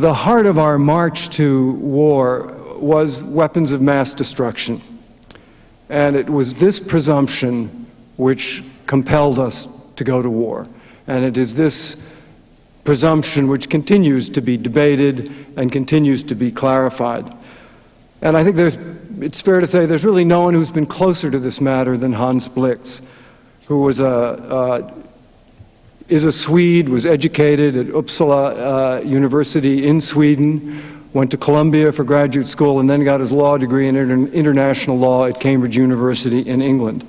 the heart of our march to war was weapons of mass destruction. And it was this presumption which compelled us to go to war. And it is this presumption which continues to be debated and continues to be clarified. And I think it's fair to say there's really no one who's been closer to this matter than Hans Blix, who was is a Swede, was educated at Uppsala University in Sweden, went to Columbia for graduate school, and then got his law degree in international law at Cambridge University in England.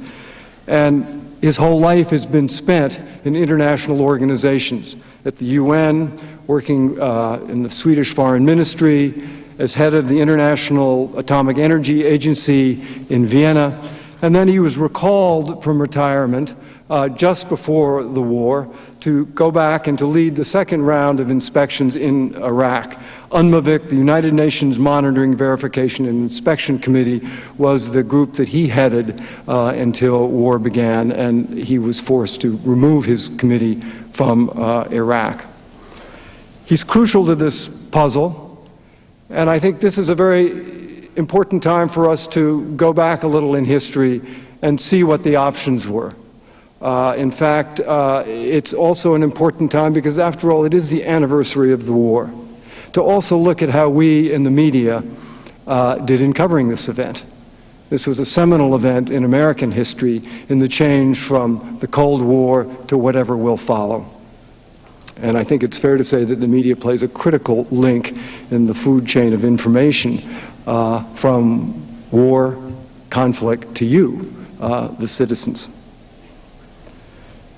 And his whole life has been spent in international organizations, at the UN, working in the Swedish Foreign Ministry, as head of the International Atomic Energy Agency in Vienna. And then he was recalled from retirement just before the war to go back and to lead the second round of inspections in Iraq. UNMAVIC, the United Nations Monitoring, Verification, and Inspection Committee, was the group that he headed until war began, and he was forced to remove his committee from Iraq. He's crucial to this puzzle, and I think this is a very important time for us to go back a little in history and see what the options were. In fact, it's also an important time because, after all, it is the anniversary of the war, to also look at how we in the media did in covering this event. This was a seminal event in American history in the change from the Cold War to whatever will follow. And I think it's fair to say that the media plays a critical link in the food chain of information from war, conflict, to you, the citizens.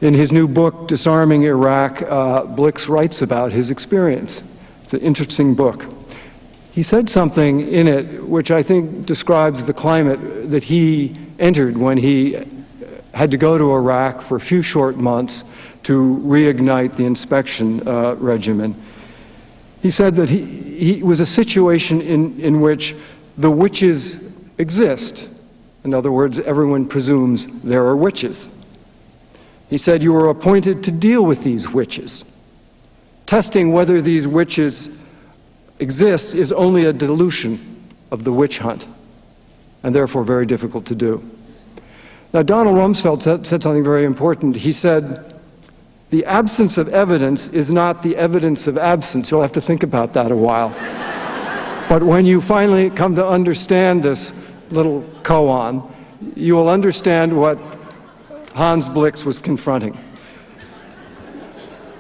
In his new book, Disarming Iraq, Blix writes about his experience. It's an interesting book. He said something in it which I think describes the climate that he entered when he had to go to Iraq for a few short months to reignite the inspection regimen. He said that he was a situation in which the witches exist. In other words, everyone presumes there are witches. He said, you are appointed to deal with these witches. Testing whether these witches exist is only a dilution of the witch hunt, and therefore very difficult to do. Now, Donald Rumsfeld said something very important. He said, the absence of evidence is not the evidence of absence. You'll have to think about that a while. But when you finally come to understand this little koan, you will understand what Hans Blix was confronting.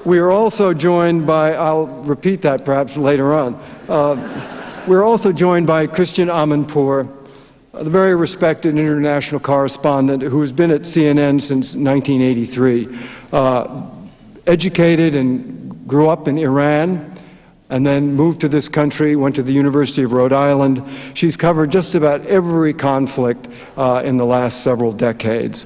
We are also joined by, I'll repeat that perhaps later on, we're also joined by Christiane Amanpour, the very respected international correspondent who has been at CNN since 1983. Educated and grew up in Iran, and then moved to this country, went to the University of Rhode Island. She's covered just about every conflict in the last several decades.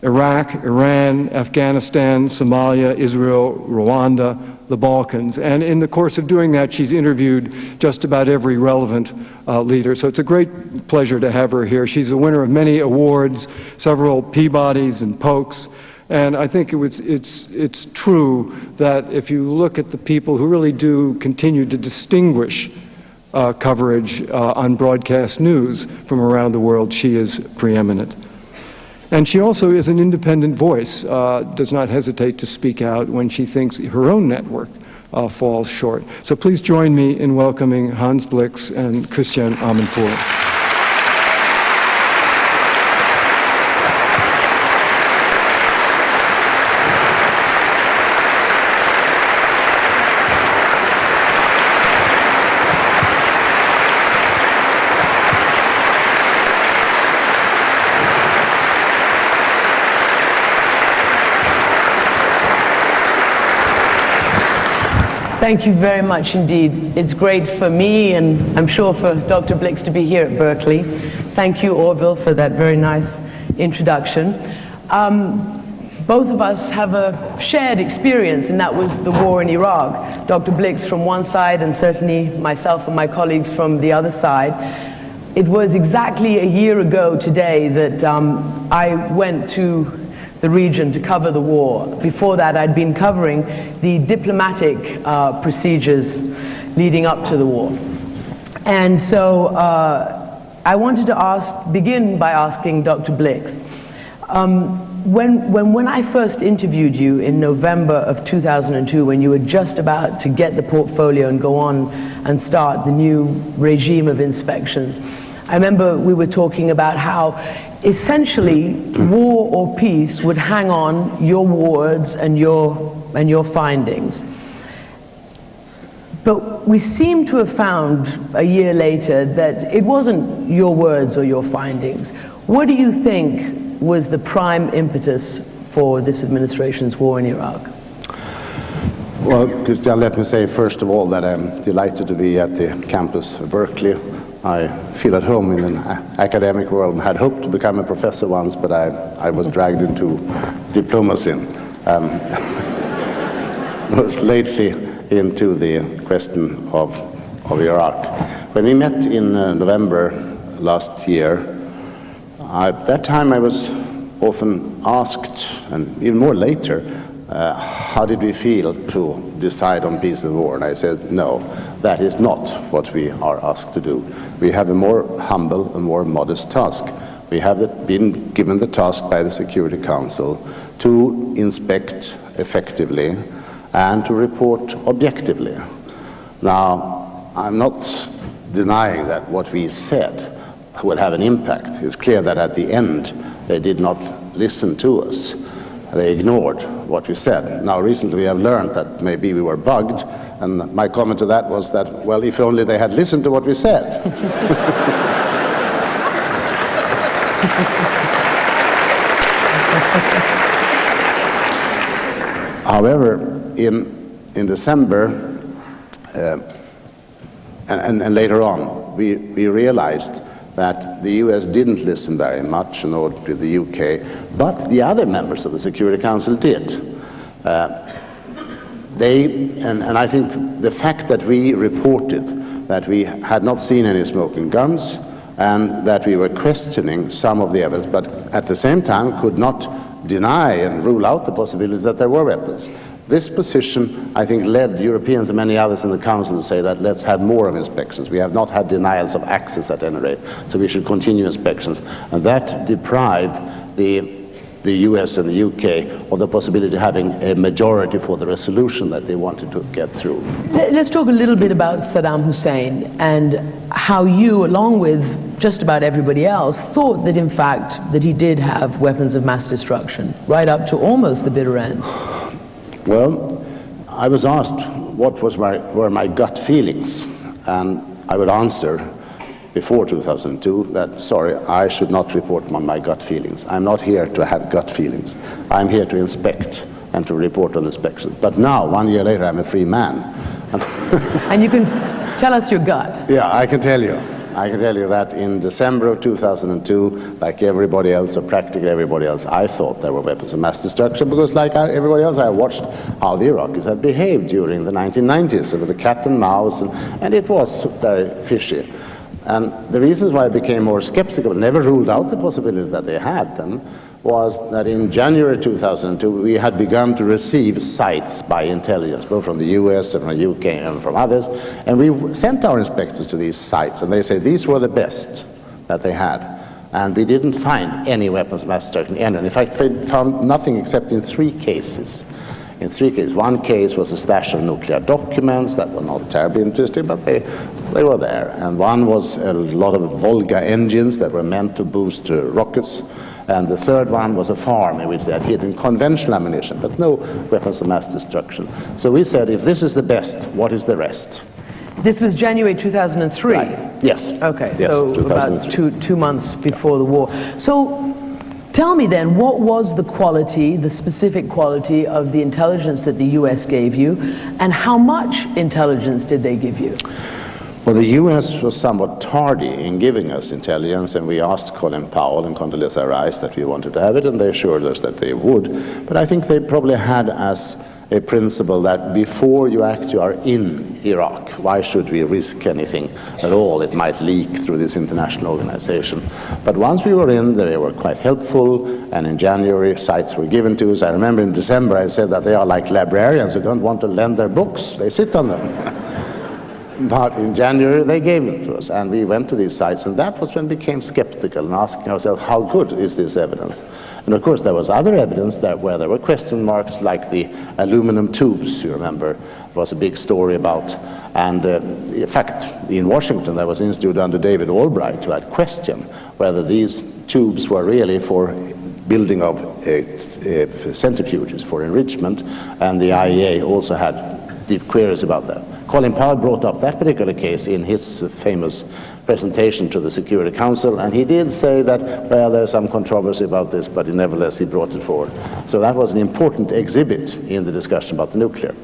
Iraq, Iran, Afghanistan, Somalia, Israel, Rwanda, the Balkans. And in the course of doing that, she's interviewed just about every relevant leader. So it's a great pleasure to have her here. She's a winner of many awards, several Peabodys and Polks. And I think it's true that if you look at the people who really do continue to distinguish coverage on broadcast news from around the world, she is preeminent. And she also is an independent voice, does not hesitate to speak out when she thinks her own network falls short. So please join me in welcoming Hans Blix and Christiane Amanpour. Thank you very much indeed. It's great for me, and I'm sure for Dr. Blix, to be here at Berkeley. Thank you, Orville, for that very nice introduction. Both of us have a shared experience, and that was the war in Iraq. Dr. Blix from one side, and certainly myself and my colleagues from the other side. It was exactly a year ago today that I went to the region to cover the war. Before that, I'd been covering the diplomatic procedures leading up to the war. And so I wanted to begin by asking Dr. Blix, when I first interviewed you in November of 2002, when you were just about to get the portfolio and go on and start the new regime of inspections, I remember we were talking about how essentially war or peace would hang on your words and your findings. But we seem to have found a year later that it wasn't your words or your findings. What do you think was the prime impetus for this administration's war in Iraq? Well, Christiane, let me say first of all that I'm delighted to be at the campus of Berkeley. I feel at home in an academic world and had hoped to become a professor once, but I was dragged into diplomacy. Most lately into the question of Iraq. When we met in November last year, at that time I was often asked, and even more later, how did we feel to decide on peace and war? And I said, no, that is not what we are asked to do. We have a more humble and more modest task. We have been given the task by the Security Council to inspect effectively and to report objectively. Now, I'm not denying that what we said would have an impact. It's clear that at the end, they did not listen to us. They ignored what we said. Now, recently we have learned that maybe we were bugged, and my comment to that was that, well, if only they had listened to what we said. However, in December, and later on, we realized that the US didn't listen very much, nor did the UK, but the other members of the Security Council did. And I think the fact that we reported that we had not seen any smoking guns and that we were questioning some of the evidence, but at the same time could not deny and rule out the possibility that there were weapons. This position, I think, led Europeans and many others in the Council to say that let's have more of inspections. We have not had denials of access at any rate, so we should continue inspections. And that deprived the US and the UK of the possibility of having a majority for the resolution that they wanted to get through. Let's talk a little bit about Saddam Hussein and how you, along with just about everybody else, thought that in fact that he did have weapons of mass destruction, right up to almost the bitter end. Well, I was asked what were my gut feelings, and I would answer before 2002 that, sorry, I should not report on my gut feelings. I'm not here to have gut feelings. I'm here to inspect and to report on inspections. But now, 1 year later, I'm a free man. And you can tell us your gut. Yeah, I can tell you. I can tell you that in December of 2002, like everybody else, or practically everybody else, I thought there were weapons of mass destruction because like everybody else, I watched how the Iraqis had behaved during the 1990s with the cat and mouse, and it was very fishy. And the reasons why I became more skeptical, never ruled out the possibility that they had them, was that in January 2002, we had begun to receive sites by intelligence, both from the US and from the UK and from others, and we sent our inspectors to these sites, and they say these were the best that they had. And we didn't find any weapons of mass destruction anywhere. In fact, we found nothing except in 3 cases. In 3 cases. One case was a stash of nuclear documents that were not terribly interesting, but they were there. And one was a lot of Volga engines that were meant to boost rockets. And the third one was a farm in which they had hidden conventional ammunition, but no weapons of mass destruction. So we said, if this is the best, what is the rest? This was January 2003? Right. Yes. Okay, yes, so about two months before the war. So tell me then, what was the quality, the specific quality of the intelligence that the US gave you, and how much intelligence did they give you? Well, the U.S. was somewhat tardy in giving us intelligence, and we asked Colin Powell and Condoleezza Rice that we wanted to have it, and they assured us that they would. But I think they probably had as a principle that before you actually are in Iraq, why should we risk anything at all? It might leak through this international organization. But once we were in, they were quite helpful, and in January, sites were given to us. I remember in December I said that they are like librarians who don't want to lend their books. They sit on them. But in January, they gave them to us, and we went to these sites, and that was when we became skeptical and asking ourselves, how good is this evidence? And of course, there was other evidence where there were question marks, like the aluminum tubes, you remember. It was a big story about. And in fact, in Washington, there was an institute under David Albright who had questioned whether these tubes were really for building of centrifuges for enrichment, and the IEA also had deep queries about that. Colin Powell brought up that particular case in his famous presentation to the Security Council, and he did say that, well, there's some controversy about this, but nevertheless he brought it forward. So that was an important exhibit in the discussion about the nuclear.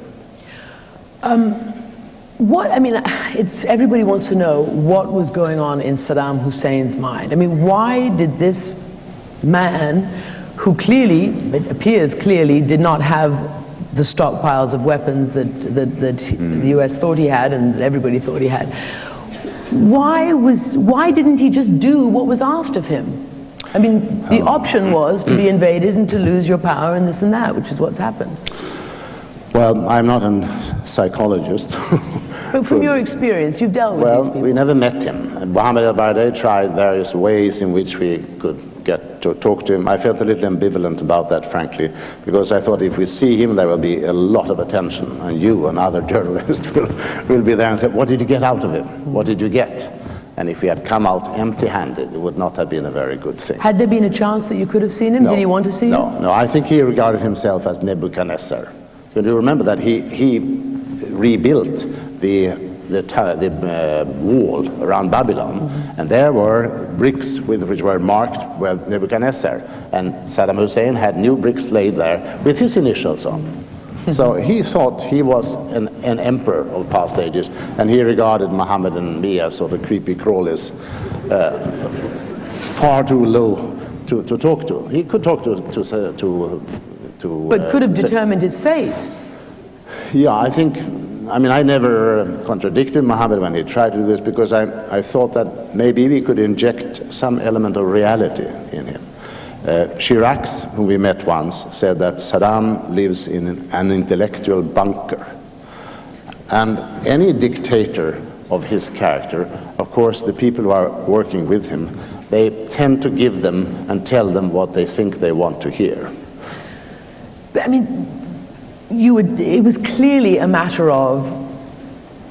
Everybody wants to know what was going on in Saddam Hussein's mind. I mean, why did this man, who clearly, it appears clearly, did not have the stockpiles of weapons that the US thought he had and everybody thought he had, why didn't he just do what was asked of him? I mean, the option was to be invaded and to lose your power and this and that, which is what's happened. Well, I'm not a psychologist. But from your experience, you've dealt with these people. Well, we never met him. Mohammed al-Baradei tried various ways in which we could get to talk to him. I felt a little ambivalent about that, frankly, because I thought if we see him, there will be a lot of attention, and you and other journalists will be there and say, what did you get out of him? What did you get? And if he had come out empty-handed, it would not have been a very good thing. Had there been a chance that you could have seen him? No. Did he want to see him? No, I think he regarded himself as Nebuchadnezzar. You do remember that he rebuilt the wall around Babylon, and there were bricks which were marked with Nebuchadnezzar, and Saddam Hussein had new bricks laid there with his initials on. So he thought he was an emperor of past ages, and he regarded Muhammad and me as sort of creepy crawlies, far too low to talk to. He could talk to but could have determined his fate. Yeah, I never contradicted Muhammad when he tried to do this, because I thought that maybe we could inject some element of reality in him. Chirac, whom we met once, said that Saddam lives in an intellectual bunker. And any dictator of his character, of course, the people who are working with him, they tend to give them and tell them what they think they want to hear. But, I mean, it was clearly a matter of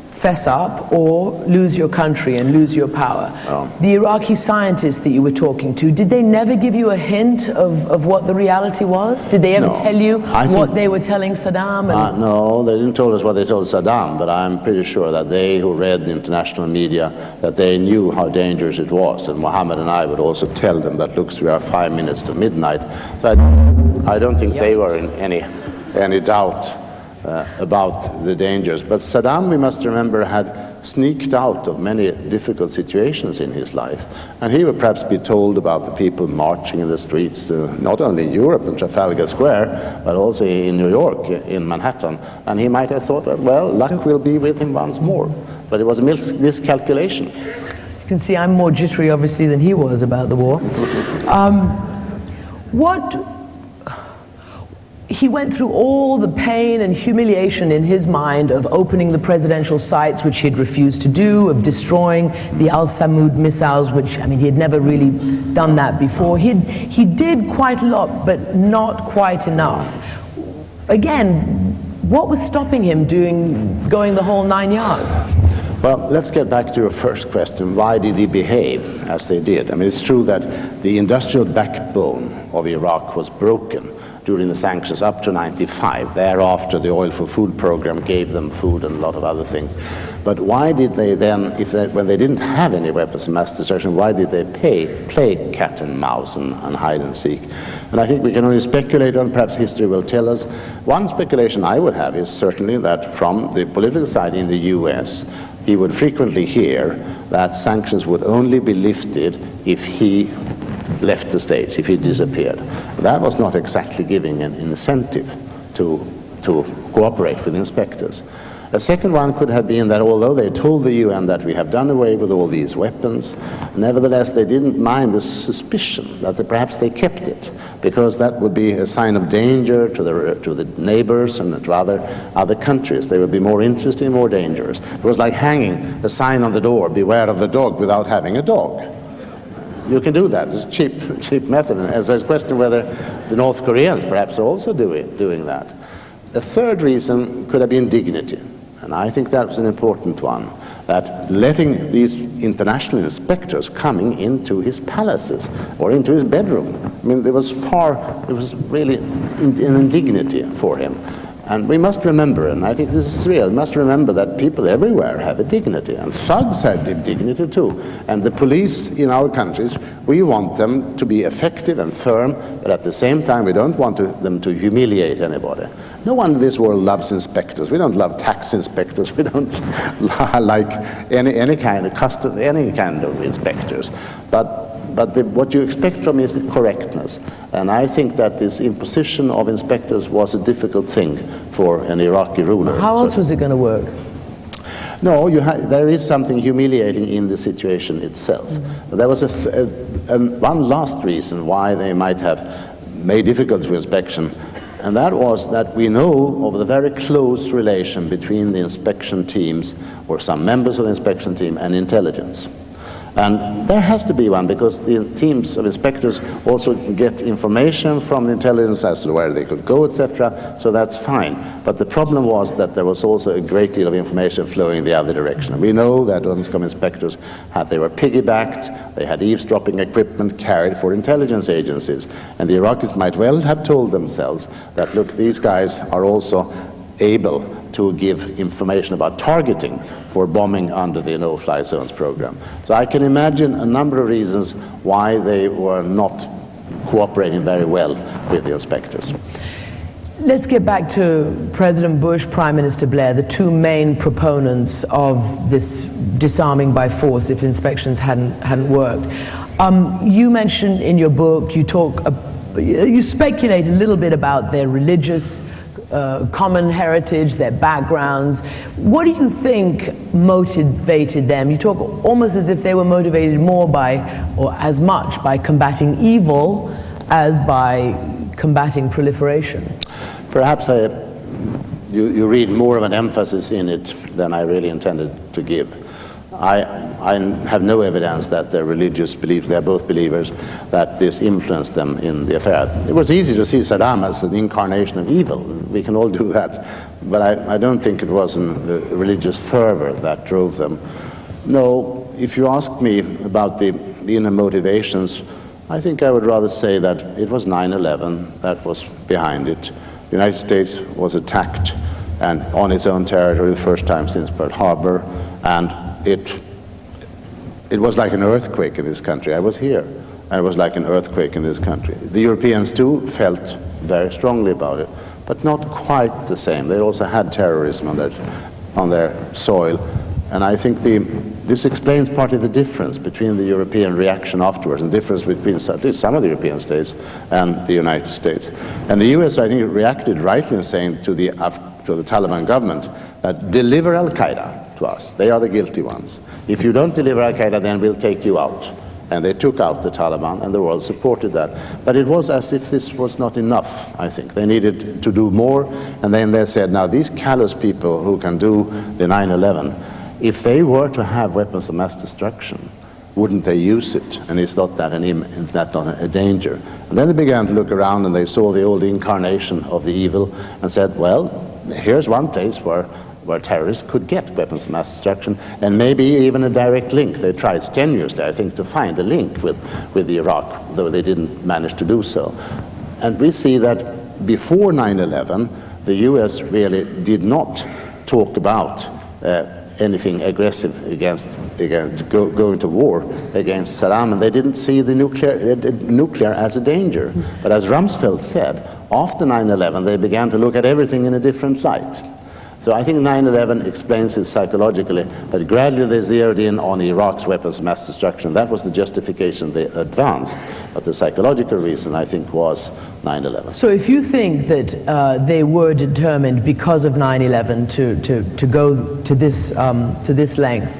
fess up or lose your country and lose your power. Oh. The Iraqi scientists that you were talking to, did they never give you a hint of what the reality was? Did they ever tell you what they were telling Saddam? No, they didn't tell us what they told Saddam, but I'm pretty sure that they who read the international media, that they knew how dangerous it was. And Mohammed and I would also tell them that, look, we are 5 minutes to midnight. So I don't think they were in any doubt about the dangers. But Saddam, we must remember, had sneaked out of many difficult situations in his life. And he would perhaps be told about the people marching in the streets, not only in Europe in Trafalgar Square, but also in New York, in Manhattan. And he might have thought, well, luck will be with him once more. But it was a miscalculation. You can see I'm more jittery, obviously, than he was about the war. He went through all the pain and humiliation in his mind of opening the presidential sites, which he'd refused to do, of destroying the Al-Samud missiles, which, I mean, he had never really done that before. He did quite a lot, but not quite enough. Again, what was stopping him going the whole 9 yards? Well, let's get back to your first question. Why did he behave as they did? I mean, it's true that the industrial backbone of Iraq was broken, during the sanctions up to 95. Thereafter, the oil for food program gave them food and a lot of other things. But why did they then, when they didn't have any weapons of mass destruction, why did they play cat and mouse and hide and seek? And I think we can only speculate on, perhaps history will tell us. One speculation I would have is certainly that from the political side in the US, he would frequently hear that sanctions would only be lifted if he left the States, if he disappeared. That was not exactly giving an incentive to cooperate with inspectors. A second one could have been that although they told the UN that we have done away with all these weapons, nevertheless they didn't mind the suspicion that perhaps they kept it, because that would be a sign of danger to the neighbors and to other countries. They would be more interesting, more dangerous. It was like hanging a sign on the door, beware of the dog, without having a dog. You can do that. It's a cheap method. And as there's a question whether the North Koreans perhaps are also doing that. The third reason could have been dignity. And I think that was an important one, that letting these international inspectors coming into his palaces or into his bedroom, I mean, there was really an indignity for him. And we must remember, and I think this is real, we must remember that people everywhere have a dignity, and thugs have dignity too. And the police in our countries, we want them to be effective and firm, but at the same time we don't want them to humiliate anybody. No one in this world loves inspectors. We don't love tax inspectors. We don't like any kind of inspectors. But what you expect from is correctness. And I think that this imposition of inspectors was a difficult thing for an Iraqi ruler. How else was it going to work? No, there is something humiliating in the situation itself. But there was one last reason why they might have made difficult for inspection, and that was that we know of the very close relation between the inspection teams, or some members of the inspection team, and intelligence. And there has to be one, because the teams of inspectors also get information from the intelligence as to where they could go, etc., so that's fine. But the problem was that there was also a great deal of information flowing the other direction. We know that UNSCOM inspectors they were piggybacked, they had eavesdropping equipment carried for intelligence agencies, and the Iraqis might well have told themselves that, look, these guys are also able to give information about targeting for bombing under the no-fly zones program. So I can imagine a number of reasons why they were not cooperating very well with the inspectors. Let's get back to President Bush, Prime Minister Blair, the two main proponents of this disarming by force if inspections hadn't worked. You mentioned in your book, you speculate a little bit about their religious common heritage, their backgrounds. What do you think motivated them? You talk almost as if they were motivated more by, or as much, by combating evil as by combating proliferation. Perhaps you read more of an emphasis in it than I really intended to give. I have no evidence that their religious beliefs, they're both believers, that this influenced them in the affair. It was easy to see Saddam as an incarnation of evil. We can all do that. But I don't think it was a religious fervor that drove them. No, if you ask me about the inner motivations, I think I would rather say that it was 9/11 that was behind it. The United States was attacked and on its own territory the first time since Pearl Harbor, and it was like an earthquake in this country. I was here, and it was like an earthquake in this country. The Europeans too felt very strongly about it, but not quite the same. They also had terrorism on their soil, and I think this explains partly the difference between the European reaction afterwards, and the difference between at least some of the European states and the United States. And the US, I think, reacted rightly in saying to the Taliban government that deliver Al-Qaeda to us. They are the guilty ones. If you don't deliver Al-Qaeda, then we'll take you out. And they took out the Taliban, and the world supported that. But it was as if this was not enough, I think. They needed to do more, and then they said, now these callous people who can do the 9/11, if they were to have weapons of mass destruction, wouldn't they use it? And is not that a danger? And then they began to look around, and they saw the old incarnation of the evil, and said, well, here's one place where terrorists could get weapons of mass destruction, and maybe even a direct link. They tried strenuously, I think, to find a link with Iraq, though they didn't manage to do so. And we see that before 9/11, the US really did not talk about anything aggressive against going to war against Saddam, and they didn't see the nuclear as a danger. But as Rumsfeld said, after 9/11, they began to look at everything in a different light. So I think 9/11 explains it psychologically, but gradually they zeroed in on Iraq's weapons of mass destruction. That was the justification they advanced, but the psychological reason, I think, was 9/11. So if you think that they were determined because of 9/11 to go to this length,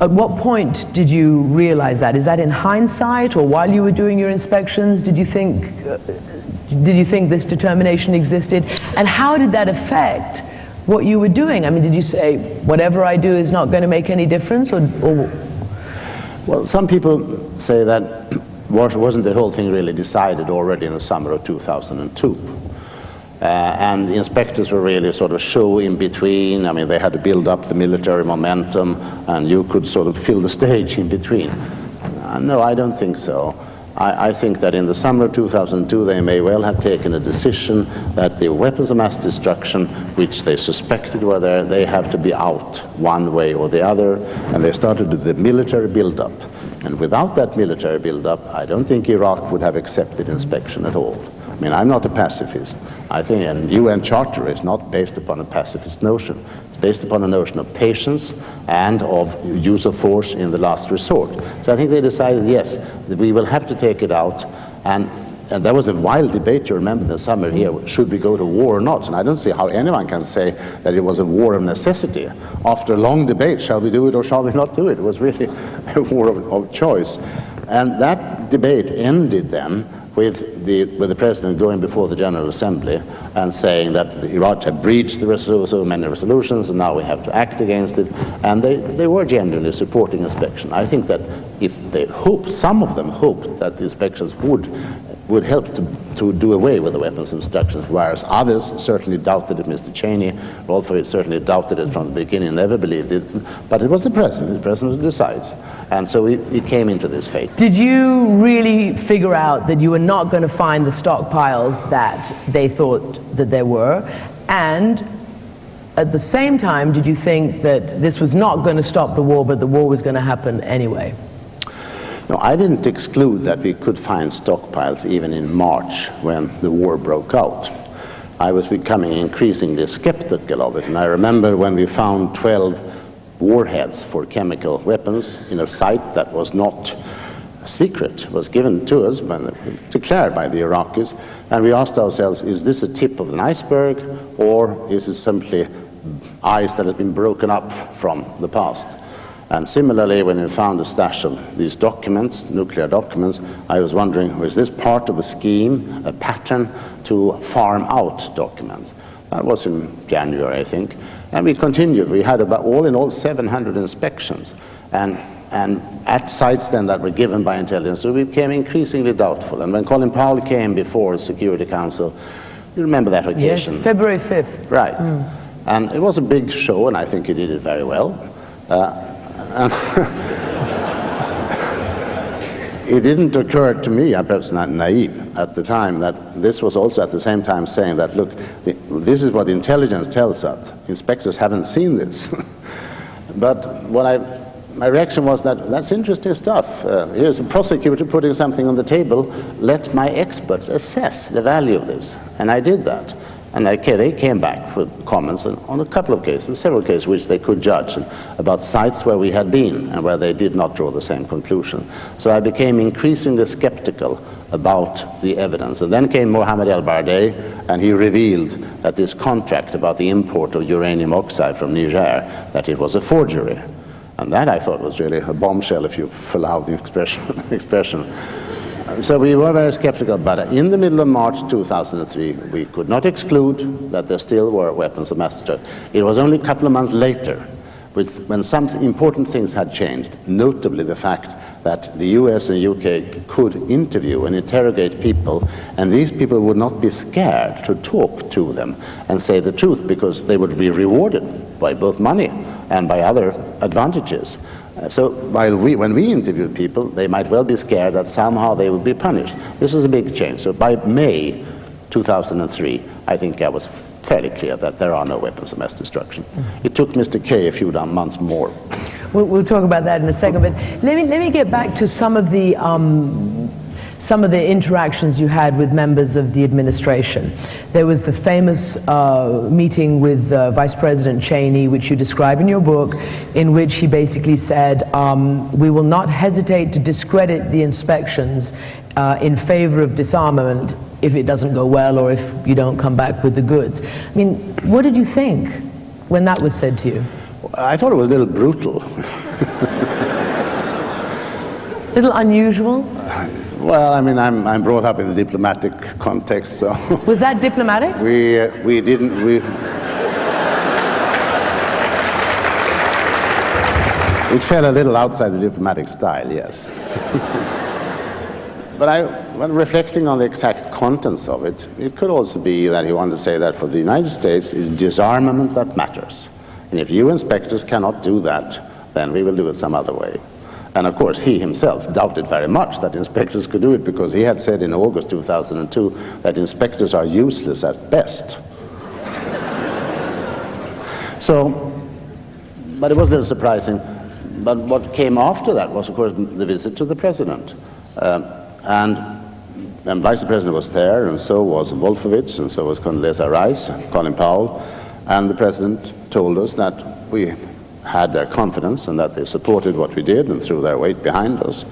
at what point did you realize that? Is that in hindsight, or while you were doing your inspections? Did you think this determination existed? And how did that affect what you were doing? I mean, did you say, whatever I do is not going to make any difference? Or... Well, some people say that wasn't the whole thing really decided already in the summer of 2002? And the inspectors were really sort of show in between. I mean, they had to build up the military momentum, and you could sort of fill the stage in between. No, I don't think so. I think that in the summer of 2002, they may well have taken a decision that the weapons of mass destruction, which they suspected were there, they have to be out one way or the other, and they started with the military buildup. And without that military buildup, I don't think Iraq would have accepted inspection at all. I mean, I'm not a pacifist. I think an UN Charter is not based upon a pacifist notion. It's based upon a notion of patience and of use of force in the last resort. So I think they decided, yes, that we will have to take it out. And there was a wild debate, you remember, in the summer here, should we go to war or not? And I don't see how anyone can say that it was a war of necessity. After a long debate, shall we do it or shall we not do it? It was really a war of choice. And that debate ended then with the president going before the General Assembly and saying that Iraq had breached so many resolutions and now we have to act against it. And they were generally supporting inspection. I think that if they hoped, some of them hoped that the inspections would help to do away with the weapons of destruction, whereas others certainly doubted it. Mr. Cheney, Rolfo certainly doubted it from the beginning, never believed it. But it was the president who decides. And so we came into this fate. Did you really figure out that you were not going to find the stockpiles that they thought that there were? And at the same time, did you think that this was not going to stop the war, but the war was going to happen anyway? No, I didn't exclude that we could find stockpiles even in March when the war broke out. I was becoming increasingly skeptical of it, and I remember when we found 12 warheads for chemical weapons in a site that was not secret, was given to us, declared by the Iraqis, and we asked ourselves, is this a tip of an iceberg, or is it simply ice that has been broken up from the past? And similarly, when we found a stash of these documents, nuclear documents, I was wondering, was this part of a scheme, a pattern to farm out documents? That was in January, I think. And we continued. We had about, all in all, 700 inspections. And at sites then that were given by intelligence, so we became increasingly doubtful. And when Colin Powell came before the Security Council, you remember that occasion? Yes, February 5th. Right. And it was a big show, and I think he did it very well. It didn't occur to me, I'm perhaps not naive at the time, that this was also at the same time saying that, look, this is what intelligence tells us. Inspectors haven't seen this. But my reaction was that that's interesting stuff. Here's a prosecutor putting something on the table. Let my experts assess the value of this. And I did that. And they came back with comments on a couple of cases, several cases which they could judge, about sites where we had been and where they did not draw the same conclusion. So I became increasingly skeptical about the evidence. And then came Mohammed El-Baradei, and he revealed that this contract about the import of uranium oxide from Niger, that it was a forgery. And that I thought was really a bombshell, if you allow the expression. So we were very skeptical, but in the middle of March 2003, we could not exclude that there still were weapons of mass destruction. It was only a couple of months later, when some important things had changed, notably the fact that the US and UK could interview and interrogate people, and these people would not be scared to talk to them and say the truth, because they would be rewarded by both money and by other advantages. So when we interviewed people, they might well be scared that somehow they would be punished. This is a big change. So by May 2003, I think I was fairly clear that there are no weapons of mass destruction. It took Mr. K a few months more. We'll talk about that in a second, but let me get back to some of the interactions you had with members of the administration. There was the famous meeting with Vice President Cheney, which you describe in your book, in which he basically said, we will not hesitate to discredit the inspections in favor of disarmament if it doesn't go well or if you don't come back with the goods. I mean, what did you think when that was said to you? I thought it was a little brutal. Little unusual? Well, I mean, I'm brought up in the diplomatic context, so... Was that diplomatic? We didn't... It fell a little outside the diplomatic style, yes. But when reflecting on the exact contents of it, it could also be that he wanted to say that for the United States, it's disarmament that matters. And if you inspectors cannot do that, then we will do it some other way. And of course, he himself doubted very much that inspectors could do it, because he had said in August 2002 that inspectors are useless at best. So, but it was a little surprising. But what came after that was, of course, the visit to the president. And Vice President was there, and so was Wolfowitz, and so was Condoleezza Rice, Colin Powell. And the president told us that we had their confidence and that they supported what we did and threw their weight behind us.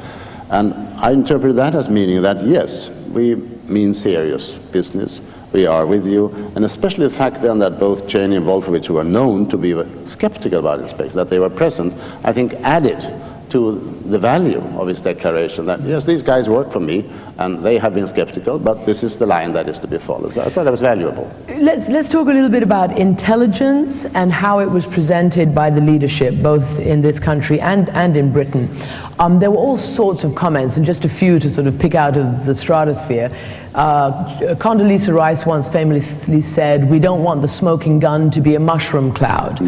And I interpret that as meaning that, yes, we mean serious business. We are with you. And especially the fact then that both Cheney and Wolfowitz, who are known to be skeptical about inspection, that they were present, I think added to the value of his declaration that, yes, these guys work for me, and they have been skeptical, but this is the line that is to be followed. So I thought that was valuable. Let's talk a little bit about intelligence and how it was presented by the leadership, both in this country and in Britain. There were all sorts of comments, and just a few to sort of pick out of the stratosphere. Condoleezza Rice once famously said, "We don't want the smoking gun to be a mushroom cloud."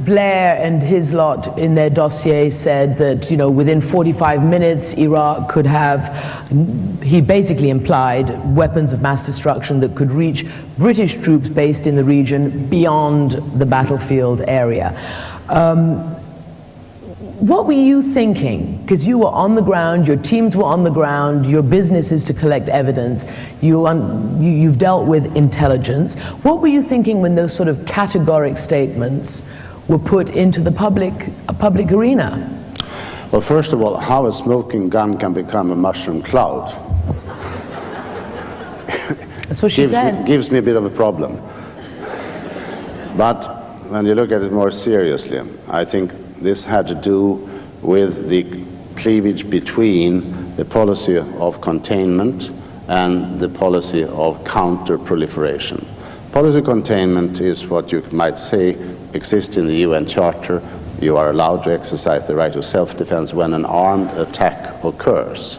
Blair and his lot in their dossier said that, you know, within 45 minutes, Iraq could have, he basically implied, weapons of mass destruction that could reach British troops based in the region beyond the battlefield area. What were you thinking? Because you were on the ground, your teams were on the ground, your business is to collect evidence, you've dealt with intelligence. What were you thinking when those sort of categoric statements were put into the public arena? Well, first of all, how a smoking gun can become a mushroom cloud That's what she said. Gives me a bit of a problem. But when you look at it more seriously, I think this had to do with the cleavage between the policy of containment and the policy of counter-proliferation. Policy containment is what you might say exists in the UN Charter. You are allowed to exercise the right of self-defense when an armed attack occurs.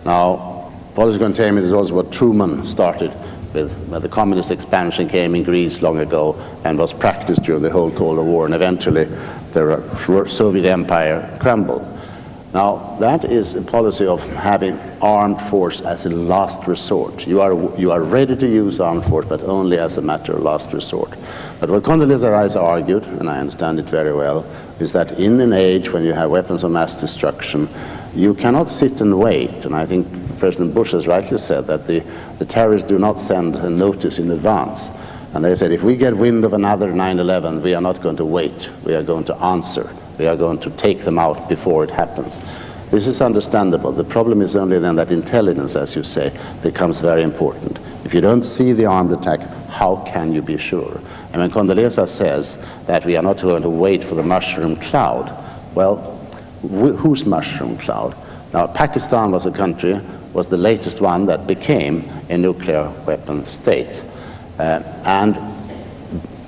Now, policy containment is also what Truman started with when the communist expansion came in Greece long ago and was practiced during the whole Cold War, and eventually the Soviet Empire crumbled. Now, that is a policy of having armed force as a last resort. You are ready to use armed force, but only as a matter of last resort. But what Condoleezza Rice argued, and I understand it very well, is that in an age when you have weapons of mass destruction, you cannot sit and wait. And I think President Bush has rightly said that the terrorists do not send a notice in advance. And they said, if we get wind of another 9/11, we are not going to wait. We are going to answer. We are going to take them out before it happens. This is understandable. The problem is only then that intelligence, as you say, becomes very important. If you don't see the armed attack, how can you be sure? And when Condoleezza says that we are not going to wait for the mushroom cloud, well, whose mushroom cloud? Now, Pakistan was a country, was the latest one that became a nuclear weapon state. And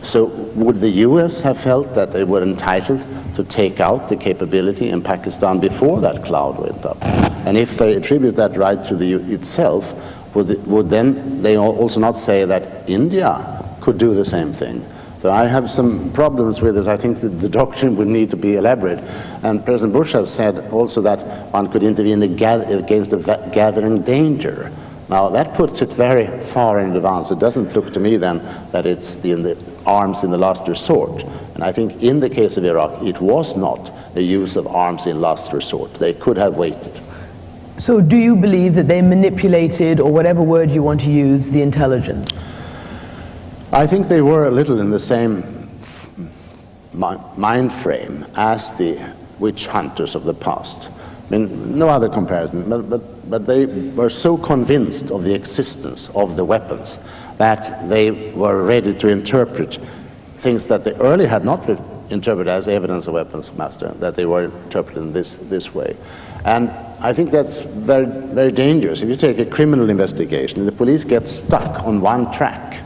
so would the US have felt that they were entitled to take out the capability in Pakistan before that cloud went up? And if they attribute that right to itself, would then they also not say that India could do the same thing? So I have some problems with it. I think that the doctrine would need to be elaborate. And President Bush has said also that one could intervene against a gathering danger. Now, that puts it very far in advance. It doesn't look to me then that it's the arms in the last resort. And I think in the case of Iraq, it was not the use of arms in last resort. They could have waited. So do you believe that they manipulated, or whatever word you want to use, the intelligence? I think they were a little in the same mind frame as the witch hunters of the past. I mean, no other comparison, but they were so convinced of the existence of the weapons that they were ready to interpret things that they earlier had not interpreted as evidence of weapons of mass destruction, that they were interpreted in this way. And I think that's very, very dangerous. If you take a criminal investigation and the police get stuck on one track,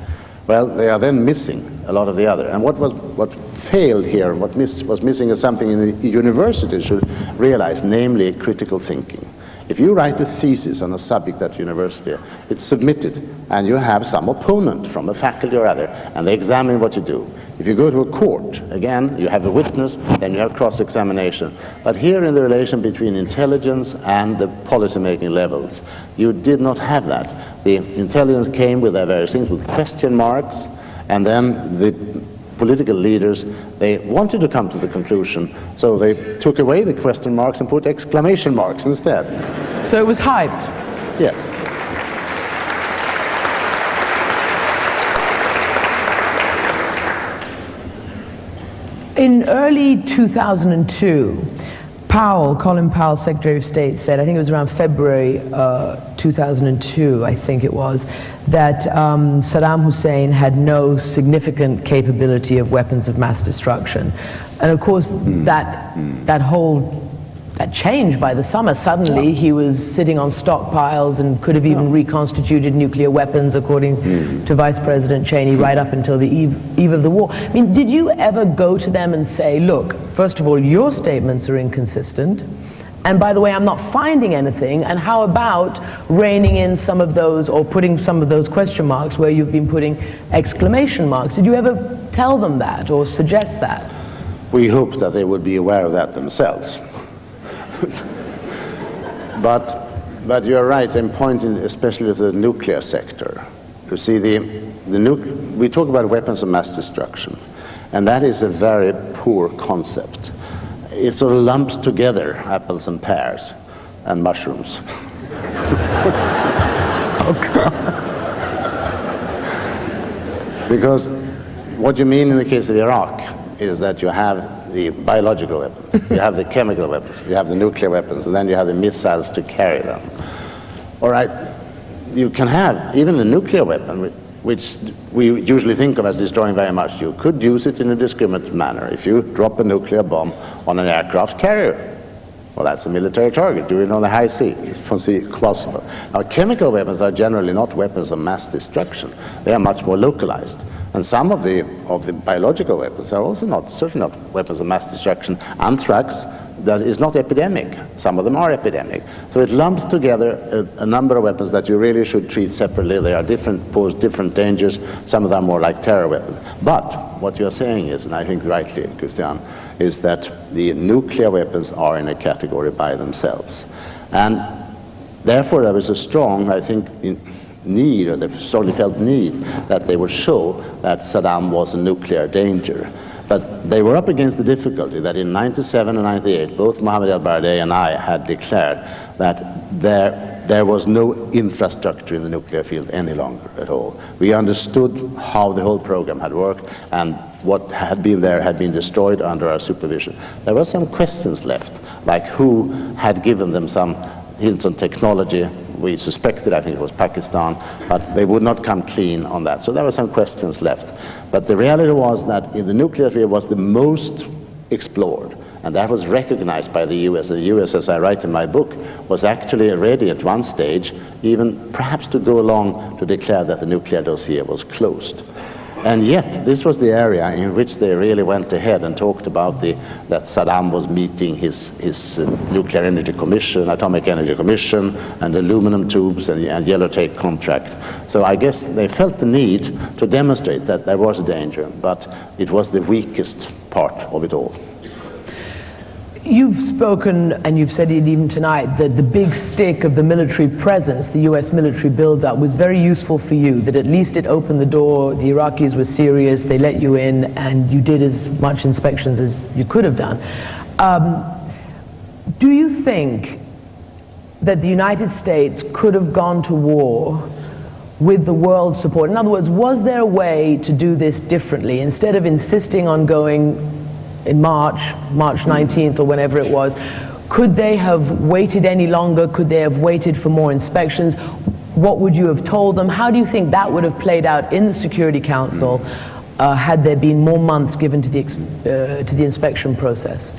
well, they are then missing a lot of the other. And what failed here, and what was missing is something in the university should realize, namely critical thinking. If you write a thesis on a subject at university, it's submitted, and you have some opponent from a faculty or other, and they examine what you do. If you go to a court, again, you have a witness, then you have cross-examination. But here in the relation between intelligence and the policy-making levels, you did not have that. The intelligence came with their various things, with question marks, and then the political leaders, they wanted to come to the conclusion, so they took away the question marks and put exclamation marks instead. So it was hyped? Yes. In early 2002, Colin Powell, Secretary of State, said, I think it was around February 2002, I think it was, that Saddam Hussein had no significant capability of weapons of mass destruction. And of course, that changed by the summer. Suddenly, he was sitting on stockpiles and could have even reconstituted nuclear weapons, according to Vice President Cheney, right up until the eve of the war. I mean, did you ever go to them and say, look, first of all, your statements are inconsistent, and by the way, I'm not finding anything, and how about reining in some of those, or putting some of those question marks where you've been putting exclamation marks? Did you ever tell them that or suggest that? We hoped that they would be aware of that themselves. But you're right in pointing especially to the nuclear sector. You see, we talk about weapons of mass destruction, and that is a very poor concept. It sort of lumps together apples and pears and mushrooms. Oh, God. Because what you mean in the case of Iraq is that you have the biological weapons, you have the chemical weapons, you have the nuclear weapons, and then you have the missiles to carry them. All right, you can have even a nuclear weapon, which we usually think of as destroying very much. You could use it in a discriminate manner. If you drop a nuclear bomb on an aircraft carrier, well, that's a military target. Do it on the high sea. It's possible. Now, chemical weapons are generally not weapons of mass destruction. They are much more localized. And some of the biological weapons are also certainly not weapons of mass destruction. Anthrax is not epidemic. Some of them are epidemic. So it lumps together a number of weapons that you really should treat separately. They are different, pose different dangers. Some of them are more like terror weapons. But what you're saying is, and I think rightly, Christiane, is that the nuclear weapons are in a category by themselves. And therefore there is a strong, I think, need, or the strongly felt need, that they would show that Saddam was a nuclear danger. But they were up against the difficulty that in 97 and 98, both Mohammed al-Baradei and I had declared that there was no infrastructure in the nuclear field any longer at all. We understood how the whole program had worked, and what had been there had been destroyed under our supervision. There were some questions left, like who had given them some hints on technology. We suspected, I think it was Pakistan, but they would not come clean on that. So there were some questions left. But the reality was that in the nuclear field was the most explored, and that was recognized by the US. And the US, as I write in my book, was actually ready at one stage, even perhaps to go along to declare that the nuclear dossier was closed. And yet, this was the area in which they really went ahead and talked about that Saddam was meeting his Nuclear Energy Commission, Atomic Energy Commission, and aluminum tubes and yellow tape contract. So I guess they felt the need to demonstrate that there was a danger, but it was the weakest part of it all. You've spoken, and you've said it even tonight, that the big stick of the military presence, the US military buildup, was very useful for you, that at least it opened the door, the Iraqis were serious, they let you in, and you did as much inspections as you could have done. Do you think that the United States could have gone to war with the world's support? In other words, was there a way to do this differently? Instead of insisting on going in March 19th or whenever it was, could they have waited any longer? Could they have waited for more inspections? What would you have told them? How do you think that would have played out in the Security Council had there been more months given to the inspection process?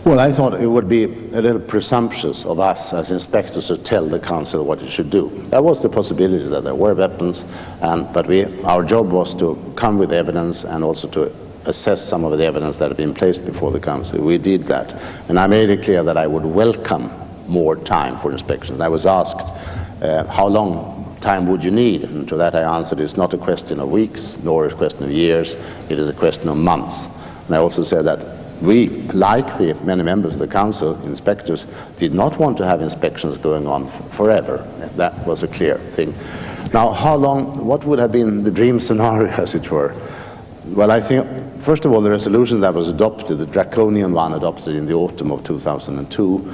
Well, I thought it would be a little presumptuous of us as inspectors to tell the Council what it should do. There was the possibility that there were weapons, but our job was to come with evidence and also to assess some of the evidence that had been placed before the Council. We did that. And I made it clear that I would welcome more time for inspections. I was asked, how long time would you need? And to that I answered, it's not a question of weeks, nor a question of years, it is a question of months. And I also said that we, like the many members of the Council, inspectors, did not want to have inspections going on forever. That was a clear thing. Now, how long, what would have been the dream scenario, as it were? Well, I think, first of all, the resolution that was adopted, the draconian one adopted in the autumn of 2002,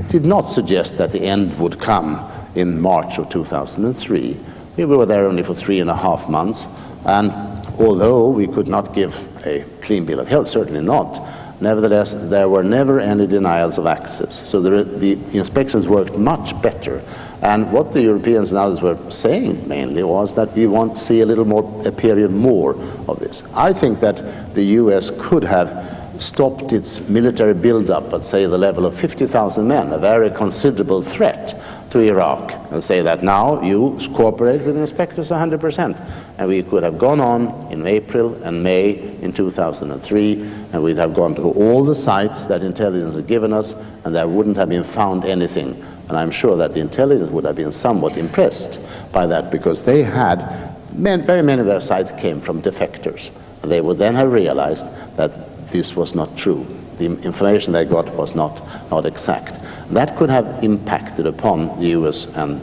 did not suggest that the end would come in March of 2003. We were there only for 3.5 months, and although we could not give a clean bill of health, certainly not, nevertheless, there were never any denials of access. So the inspections worked much better. And what the Europeans and others were saying mainly was that we want to see a period more of this. I think that the US could have stopped its military buildup at, say, the level of 50,000 men, a very considerable threat to Iraq, and say that now you cooperate with the inspectors 100%. And we could have gone on in April and May in 2003, and we'd have gone to all the sites that intelligence had given us, and there wouldn't have been found anything. And I'm sure that the intelligence would have been somewhat impressed by that, because they had, very many of their sites came from defectors. And they would then have realized that this was not true. The information they got was not exact. That could have impacted upon the US and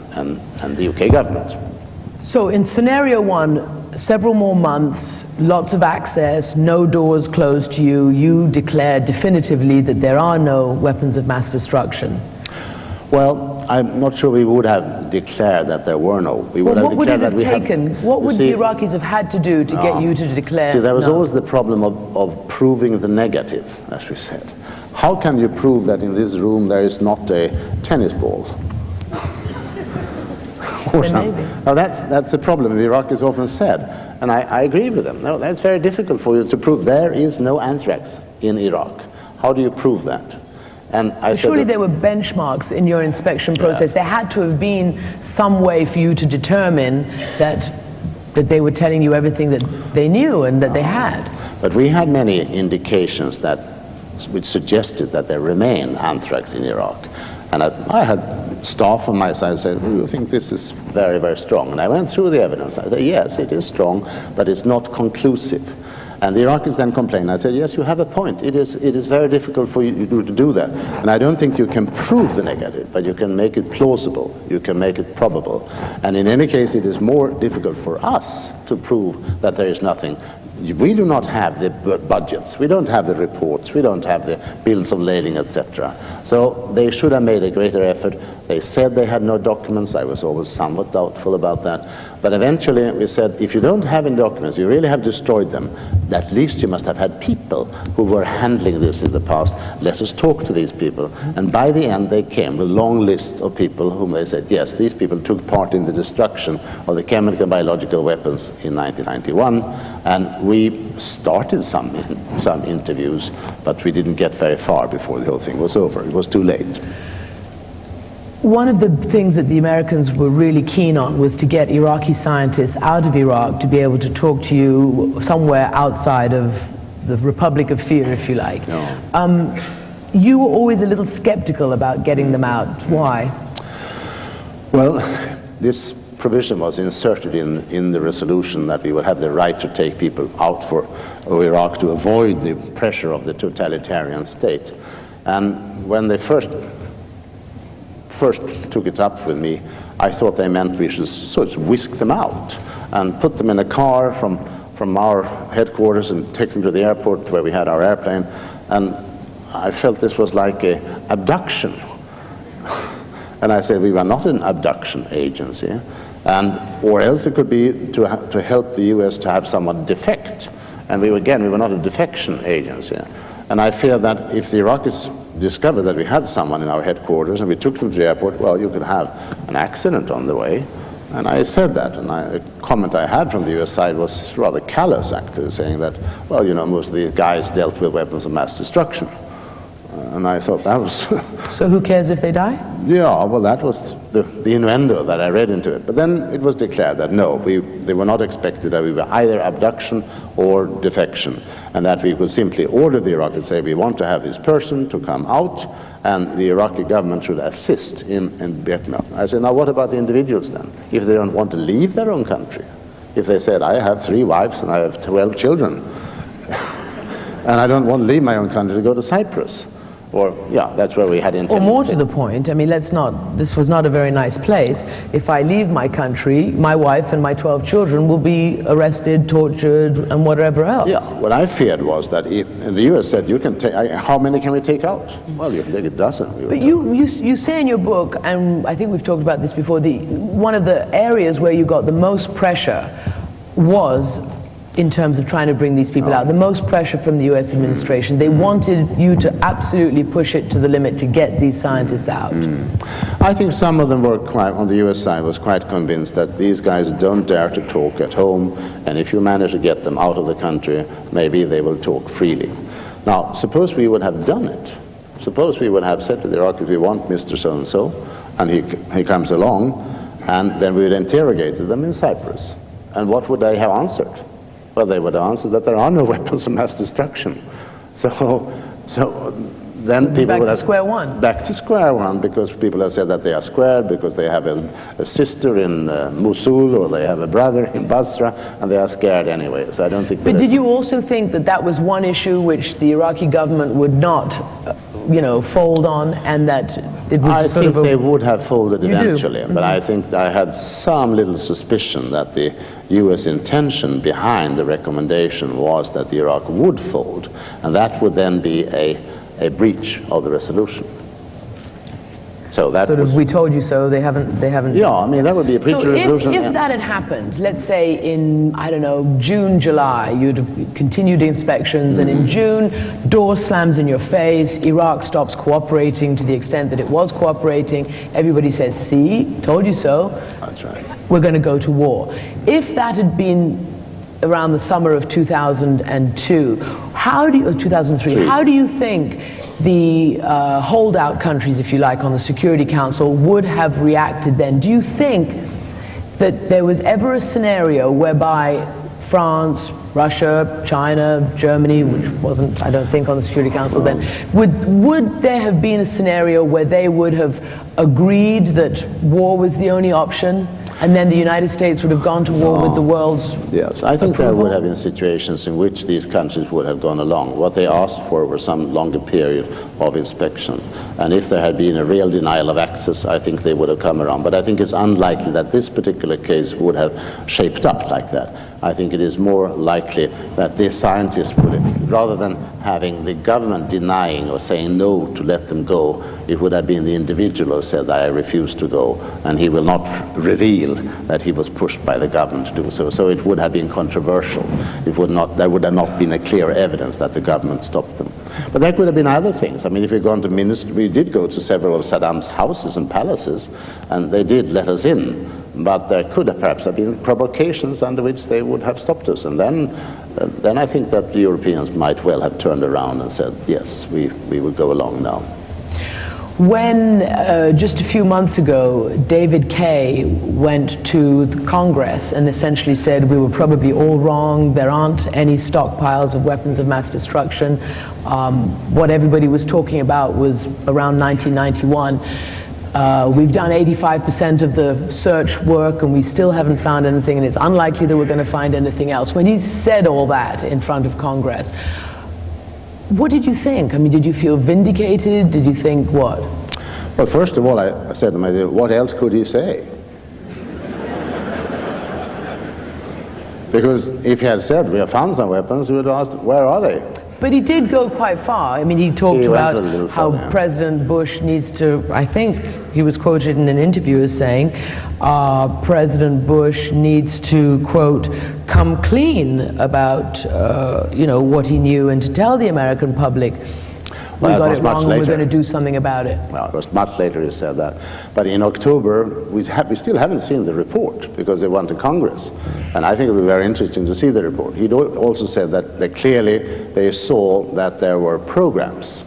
the UK government. So in scenario one, several more months, lots of access, no doors closed to you, you declared definitively that there are no weapons of mass destruction. Well, I'm not sure we would have declared that there were no. We would what have would it have declared taken? What would the Iraqis have had to do to get you to declare? See, there was no? always the problem of proving the negative, as we said. How can you prove that in this room there is not a tennis ball? Or something. Now that's the problem the Iraqis often said, and I agree with them. No, that's very difficult for you to prove. There is no anthrax in Iraq. How do you prove that? And I said surely there were benchmarks in your inspection process. There had to have been some way for you to determine that they were telling you everything that they knew and that they had. But we had many indications which suggested that there remain anthrax in Iraq. And I had staff on my side say, "We think this is very, very strong." And I went through the evidence. I said, yes, it is strong, but it's not conclusive. And the Iraqis then complained. I said, yes, you have a point. It is very difficult for you to do that. And I don't think you can prove the negative, but you can make it plausible. You can make it probable. And in any case, it is more difficult for us to prove that there is nothing. We do not have the budgets. We don't have the reports. We don't have the bills of lading, etc. So they should have made a greater effort. They said they had no documents. I was always somewhat doubtful about that. But eventually we said, if you don't have any documents, you really have destroyed them, at least you must have had people who were handling this in the past. Let us talk to these people. And by the end they came with a long list of people whom they said, yes, these people took part in the destruction of the chemical and biological weapons in 1991. And we started some interviews, but we didn't get very far before the whole thing was over. It was too late. One of the things that the Americans were really keen on was to get Iraqi scientists out of Iraq to be able to talk to you somewhere outside of the Republic of Fear, if you like. No. You were always a little skeptical about getting them out. Why? Well, this provision was inserted in the resolution that we would have the right to take people out of Iraq to avoid the pressure of the totalitarian state. And when they first took it up with me, I thought they meant we should sort of whisk them out and put them in a car from our headquarters and take them to the airport where we had our airplane. And I felt this was like an abduction. And I said we were not an abduction agency, or else it could be to help the US to have someone defect. And we were not a defection agency. And I fear that if the Iraqis discovered that we had someone in our headquarters and we took them to the airport, well, you could have an accident on the way. And I said that, and a comment I had from the US side was rather callous, actually, saying that, well, you know, most of these guys dealt with weapons of mass destruction. And I thought that was... So who cares if they die? Yeah, well, that was the innuendo that I read into it. But then it was declared that no, they were not expected, that we were either abduction or defection, and that we could simply order the Iraqis to say, we want to have this person to come out, and the Iraqi government should assist in Vietnam. I said, now what about the individuals then? If they don't want to leave their own country? If they said, I have 3 wives and I have 12 children, and I don't want to leave my own country to go to Cyprus. Or, yeah, that's where we had intended. Or more to the point, I mean, this was not a very nice place. If I leave my country, my wife and my 12 children will be arrested, tortured, and whatever else. Yeah, what I feared was that the US said, you can take, how many can we take out? Well, you can take a dozen. But you say in your book, and I think we've talked about this before, one of the areas where you got the most pressure was in terms of trying to bring these people out, the most pressure from the US administration. They wanted you to absolutely push it to the limit to get these scientists out. I think some of them were quite, on the US side, was quite convinced that these guys don't dare to talk at home, and if you manage to get them out of the country, maybe they will talk freely. Now, suppose we would have done it. Suppose we would have said to the Iraqis, we want Mr. So-and-so, and he comes along, and then we would interrogate them in Cyprus. And what would they have answered? Well, they would answer that there are no weapons of mass destruction. So then people would have... Back to square one. Back to square one, because people have said that they are squared, because they have a sister in Mosul, or they have a brother in Basra, and they are scared anyway. So I don't think... But did you also think that that was one issue which the Iraqi government would not, fold on, and that it was I sort think of they would have folded eventually, Mm-hmm. but I think I had some little suspicion that the US intention behind the recommendation was that the Iraq would fold, and that would then be a breach of the resolution. So that sort was... of, we told you so, they haven't... Yeah, I mean, that would be a breach of the resolution. If that had happened, let's say in, I don't know, June, July, you'd have continued inspections, and in June, door slams in your face, Iraq stops cooperating to the extent that it was cooperating, everybody says, see, told you so. That's right. We're going to go to war. If that had been around the summer of 2002, 2003, how do you think the holdout countries, if you like, on the Security Council would have reacted then? Do you think that there was ever a scenario whereby France, Russia, China, Germany, which wasn't, I don't think, on the Security Council then, would there have been a scenario where they would have agreed that war was the only option, and then the United States would have gone to war with the world's Yes, I think approval? there would have been situations in which these countries would have gone along. What they asked for was some longer period of inspection. And if there had been a real denial of access, I think they would have come around. But I think it's unlikely that this particular case would have shaped up like that. I think it is more likely that the scientists would have, rather than having the government denying or saying no to let them go, it would have been the individual who said, I refuse to go, and he will not reveal that he was pushed by the government to do so. So it would have been controversial. There would have not been a clear evidence that the government stopped them. But there could have been other things. I mean, if we'd gone to ministry, we did go to several of Saddam's houses and palaces, and they did let us in. But there could have perhaps have been provocations under which they would have stopped us. And then I think that the Europeans might well have turned around and said, yes, we will go along now. When, just a few months ago, David Kay went to the Congress and essentially said we were probably all wrong, there aren't any stockpiles of weapons of mass destruction. What everybody was talking about was around 1991. We've done 85% of the search work and we still haven't found anything, and it's unlikely that we're going to find anything else. When he said all that in front of Congress, What did you think? I mean, did you feel vindicated? Did you think what? Well, first of all, I said to myself, what else could he say? Because if he had said, we have found some weapons, we would have asked, where are they? But he did go quite far. I mean, he talked about how further, yeah. President Bush needs to, I think he was quoted in an interview as saying, President Bush needs to, quote, come clean about, you know, what he knew and to tell the American public, we got it wrong and we're going to do something about it. Well, it was much later he said that. But in October, we still haven't seen the report because they went to Congress. And I think it would be very interesting to see the report. He also said that they saw that there were programs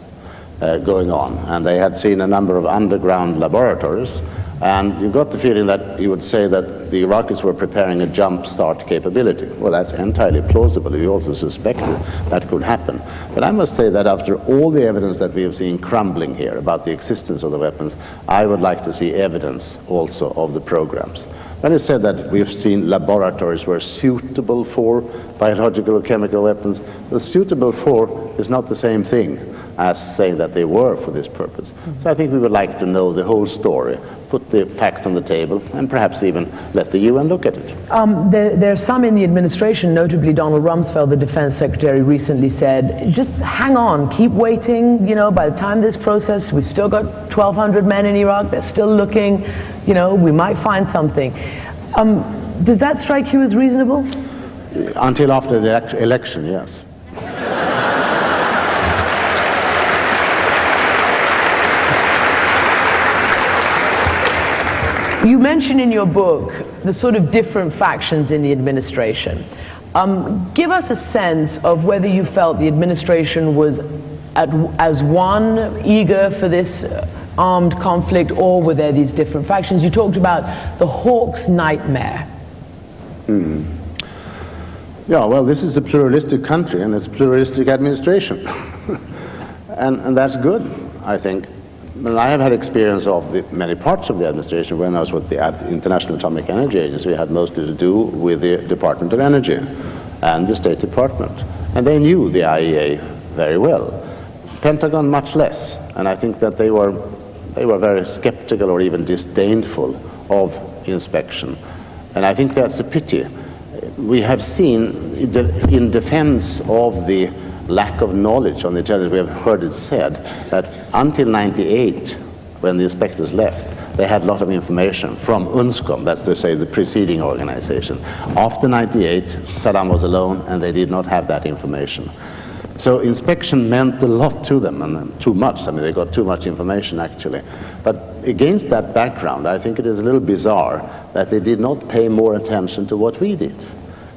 going on, and they had seen a number of underground laboratories. And you got the feeling that he would say that the Iraqis were preparing a jump-start capability. Well, that's entirely plausible. We also suspected that could happen. But I must say that after all the evidence that we have seen crumbling here about the existence of the weapons, I would like to see evidence also of the programs. When it's said that we've seen laboratories were suitable for biological or chemical weapons, the suitable for is not the same thing as saying that they were for this purpose. So I think we would like to know the whole story, put the facts on the table, and perhaps even let the UN look at it. There are some in the administration, notably Donald Rumsfeld, the defense secretary, recently said, just hang on, keep waiting, you know, by the time this process, we've still got 1,200 men in Iraq, they're still looking, you know, we might find something. Does that strike you as reasonable? Until after the election, yes. You mention in your book the sort of different factions in the administration. Give us a sense of whether you felt the administration was as one eager for this armed conflict, or were there these different factions? You talked about the Hawks' nightmare. Yeah, well, this is a pluralistic country and it's a pluralistic administration. and that's good, I think. And I have had experience of many parts of the administration. When I was with the International Atomic Energy Agency, we had mostly to do with the Department of Energy and the State Department. And they knew the IEA very well. Pentagon much less. And I think that they were very skeptical or even disdainful of inspection. And I think that's a pity. We have seen in defense of the lack of knowledge on the intelligence, we have heard it said that until '98, when the inspectors left, they had a lot of information from UNSCOM, that's to say the preceding organization. After '98, Saddam was alone and they did not have that information. So inspection meant a lot to them, and too much. I mean, they got too much information actually. But against that background, I think it is a little bizarre that they did not pay more attention to what we did.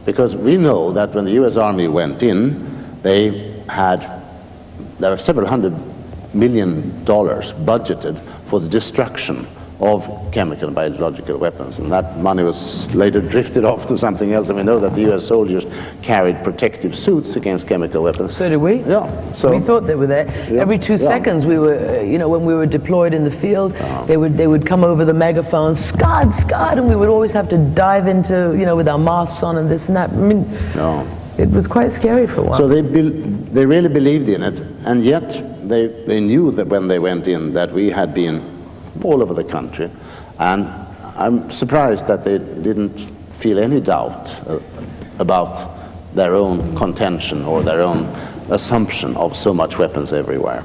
Because we know that when the US Army went in, there were several $100 million budgeted for the destruction of chemical and biological weapons, and that money was later drifted off to something else. And we know that the US soldiers carried protective suits against chemical weapons. So did we? Yeah. So we thought they were there. Yeah. Every 2 seconds we were, you know, when we were deployed in the field, they would come over the megaphone, Scud, Scud, and we would always have to dive into, you know, with our masks on and this and that. I mean, it was quite scary for a while. So they really believed in it, and yet they knew that when they went in that we had been all over the country, and I'm surprised that they didn't feel any doubt about their own contention or their own assumption of so much weapons everywhere.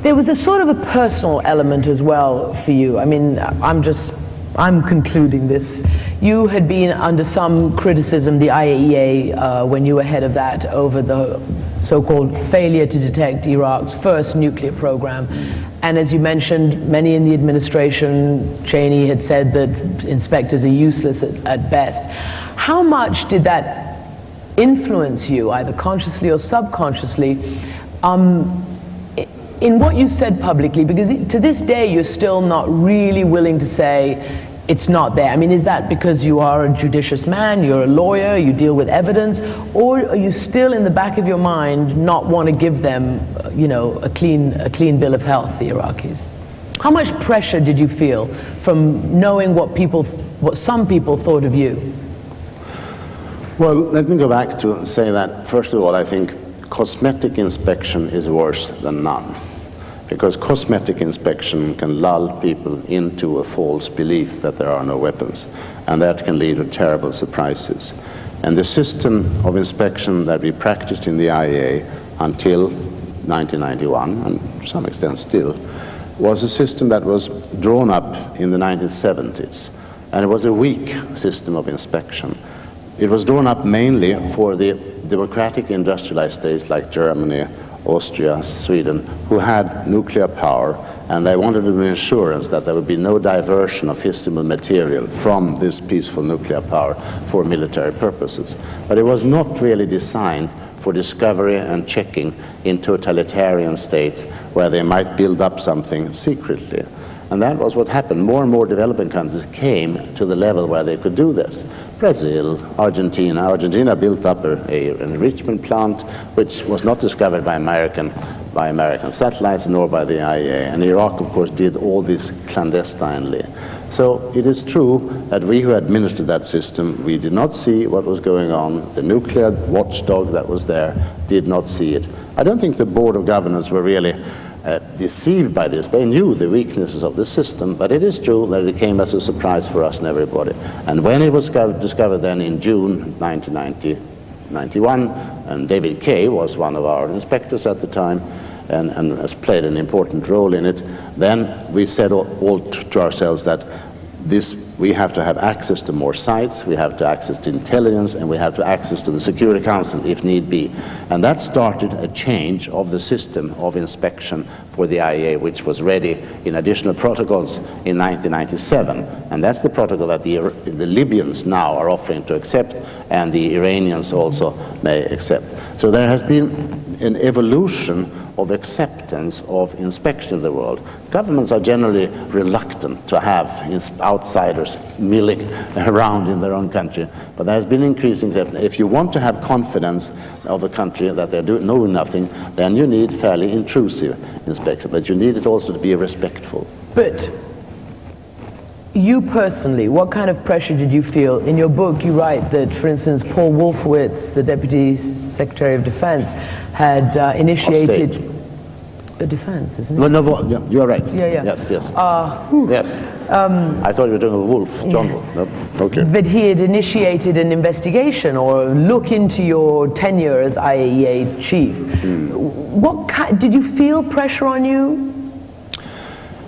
There was a sort of a personal element as well for you. I mean, I'm concluding this. You had been under some criticism, the IAEA, when you were head of that, over the so-called failure to detect Iraq's first nuclear program. And as you mentioned, many in the administration, Cheney had said that inspectors are useless at best. How much did that influence you, either consciously or subconsciously, in what you said publicly? Because to this day, you're still not really willing to say, it's not there. I mean, is that because you are a judicious man, you're a lawyer, you deal with evidence, or are you still in the back of your mind not want to give them, you know, a clean bill of health, the Iraqis? How much pressure did you feel from knowing what some people thought of you? Well, let me go back to say that, first of all, I think cosmetic inspection is worse than none. Because cosmetic inspection can lull people into a false belief that there are no weapons, and that can lead to terrible surprises. And the system of inspection that we practiced in the IAEA until 1991, and to some extent still, was a system that was drawn up in the 1970s. And it was a weak system of inspection. It was drawn up mainly for the democratic industrialized states like Germany, Austria, Sweden, who had nuclear power, and they wanted an assurance that there would be no diversion of fissile material from this peaceful nuclear power for military purposes. But it was not really designed for discovery and checking in totalitarian states where they might build up something secretly. And that was what happened. More and more developing countries came to the level where they could do this. Brazil, Argentina. Argentina built up an enrichment plant, which was not discovered by American satellites nor by the IAEA. And Iraq, of course, did all this clandestinely. So it is true that we who administered that system, we did not see what was going on. The nuclear watchdog that was there did not see it. I don't think the Board of Governors were really deceived by this. They knew the weaknesses of the system, but it is true that it came as a surprise for us and everybody. And when it was discovered then in June 1991, and David Kay was one of our inspectors at the time, and has played an important role in it, then we said all to ourselves that we have to have access to more sites, we have to access to intelligence, and we have to access to the Security Council if need be. And that started a change of the system of inspection for the IAEA, which was ready in additional protocols in 1997. And that's the protocol that the Libyans now are offering to accept, and the Iranians also may accept. So there has been an evolution of acceptance of inspection in the world. Governments are generally reluctant to have outsiders milling around in their own country, but there has been increasing acceptance. If you want to have confidence of a country that they're doing nothing, then you need fairly intrusive inspection, but you need it also to be respectful. But you personally, what kind of pressure did you feel? In your book, you write that, for instance, Paul Wolfowitz, the Deputy Secretary of Defense, had initiated a defense, isn't it? No, you are right. Yeah. Yes. Yes. I thought you were doing a Wolf, John Wolf. No? Okay. But he had initiated an investigation or look into your tenure as IAEA chief. Did you feel pressure on you?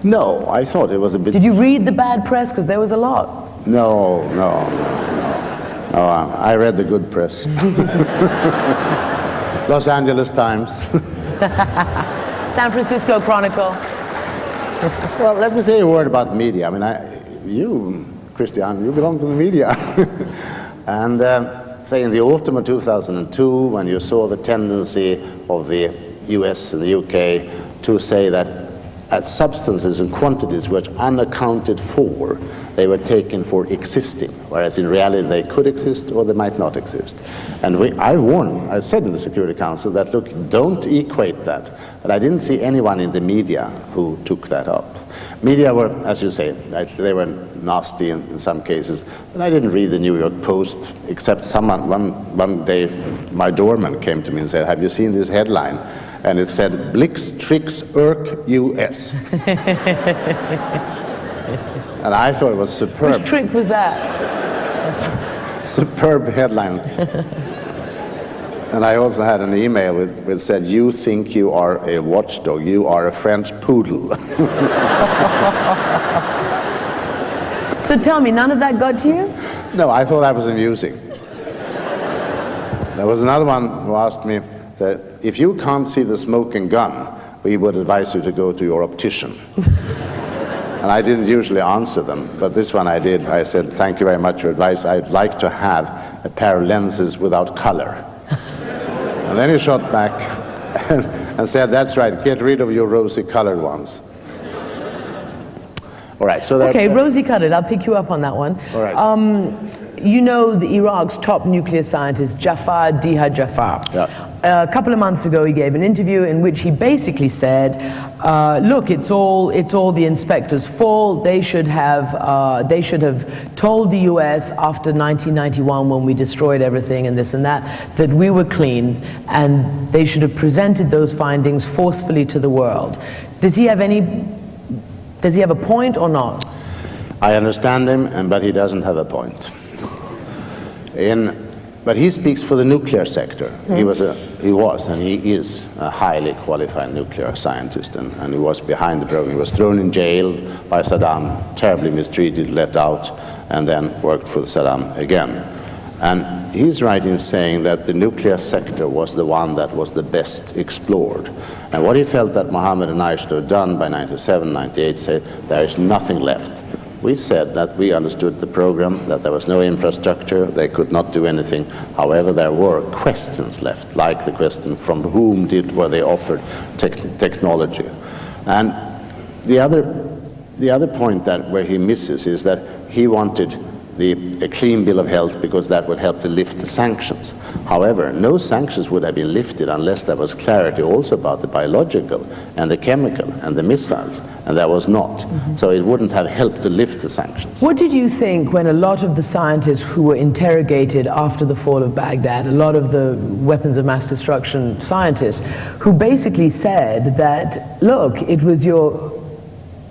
No, I thought it was a bit... Did you read the bad press? Because there was a lot. No, I read the good press. Los Angeles Times. San Francisco Chronicle. Well, let me say a word about the media. I mean, you, Christiane, you belong to the media. And say in the autumn of 2002, when you saw the tendency of the US and the UK to say that substances and quantities which unaccounted for, they were taken for existing, whereas in reality they could exist or they might not exist. And I said in the Security Council that, look, don't equate that. But I didn't see anyone in the media who took that up. Media were, as you say, they were nasty in some cases. But I didn't read the New York Post, except one day my doorman came to me and said, have you seen this headline? And it said, Blix tricks Irq US. And I thought it was superb. Which trick was that? Superb headline. And I also had an email which said, you think you are a watchdog, you are a French poodle. So tell me, none of that got to you? No, I thought that was amusing. There was another one who asked me, said, if you can't see the smoking gun, we would advise you to go to your optician. And I didn't usually answer them, but this one I did. I said, thank you very much for your advice. I'd like to have a pair of lenses without color. And then he shot back and said, that's right, get rid of your rosy-colored ones. All right, so okay, rosy-colored, I'll pick you up on that one. All right. You know Iraq's top nuclear scientist, Jafar Diha Jafar. Yeah. a couple of months ago, he gave an interview in which he basically said, look, it's all the inspectors' fault. They should have told the US after 1991, when we destroyed everything and this and that we were clean, and they should have presented those findings forcefully to the world. Does he have a point or not? I understand him, but he doesn't have a point. But he speaks for the nuclear sector. He was and he is a highly qualified nuclear scientist, and he was behind the program. He was thrown in jail by Saddam, terribly mistreated, let out, and then worked for Saddam again. And he's right in saying that the nuclear sector was the one that was the best explored. And what he felt that Mohammed and I should have done by 97, 98, said there is nothing left. We said that we understood the program, that there was no infrastructure, they could not do anything. However, there were questions left, like the question from whom were they offered technology. And the other point where he misses is that he wanted a clean bill of health because that would help to lift the sanctions. However, no sanctions would have been lifted unless there was clarity also about the biological and the chemical and the missiles, and there was not. So it wouldn't have helped to lift the sanctions. What did you think when a lot of the scientists who were interrogated after the fall of Baghdad, a lot of the weapons of mass destruction scientists, who basically said that, look, it was your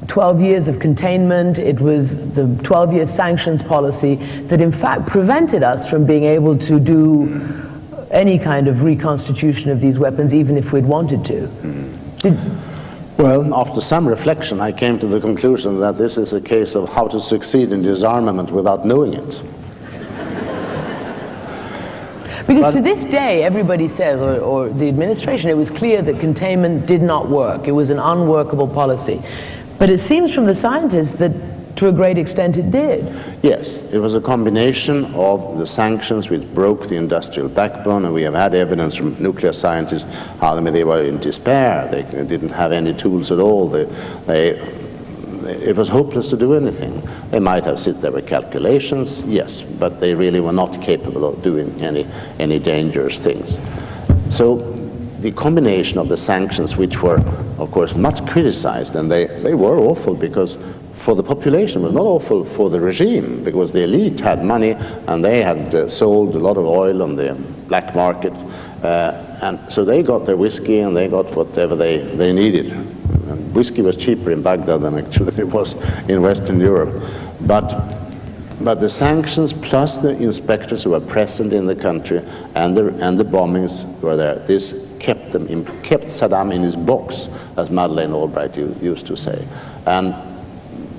12 years of containment, it was the 12-year sanctions policy that in fact prevented us from being able to do any kind of reconstitution of these weapons, even if we'd wanted to? Well, after some reflection, I came to the conclusion that this is a case of how to succeed in disarmament without knowing it. Because to this day, everybody says, or the administration, it was clear that containment did not work. It was an unworkable policy. But it seems from the scientists that to a great extent it did. Yes, it was a combination of the sanctions which broke the industrial backbone, and we have had evidence from nuclear scientists how they were in despair. They didn't have any tools at all. It was hopeless to do anything. They might have sit there with calculations, yes, but they really were not capable of doing any dangerous things. So the combination of the sanctions, which were, of course, much criticized, and they were awful because for the population, it was not awful for the regime, because the elite had money and they had sold a lot of oil on the black market, and so they got their whiskey and they got whatever they needed. And whiskey was cheaper in Baghdad than actually it was in Western Europe. But the sanctions plus the inspectors who were present in the country and the bombings were there. This kept Saddam in his box, as Madeleine Albright used to say. And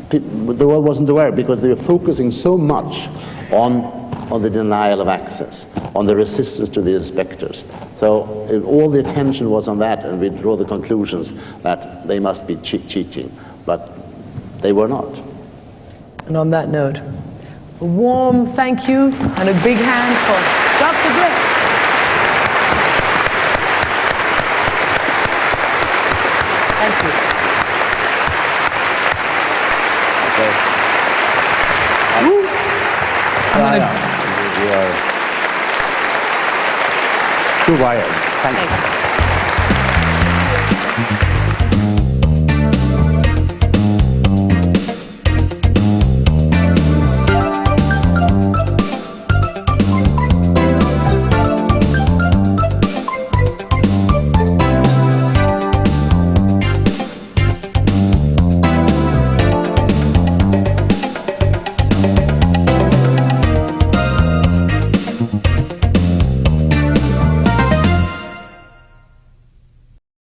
the world wasn't aware because they were focusing so much on the denial of access, on the resistance to the inspectors. So all the attention was on that, and we draw the conclusions that they must be cheating, but they were not. And on that note, a warm thank you and a big hand for Dr. Blix. Thank you. Okay. I'm Yeah. You are too wired. Thank you.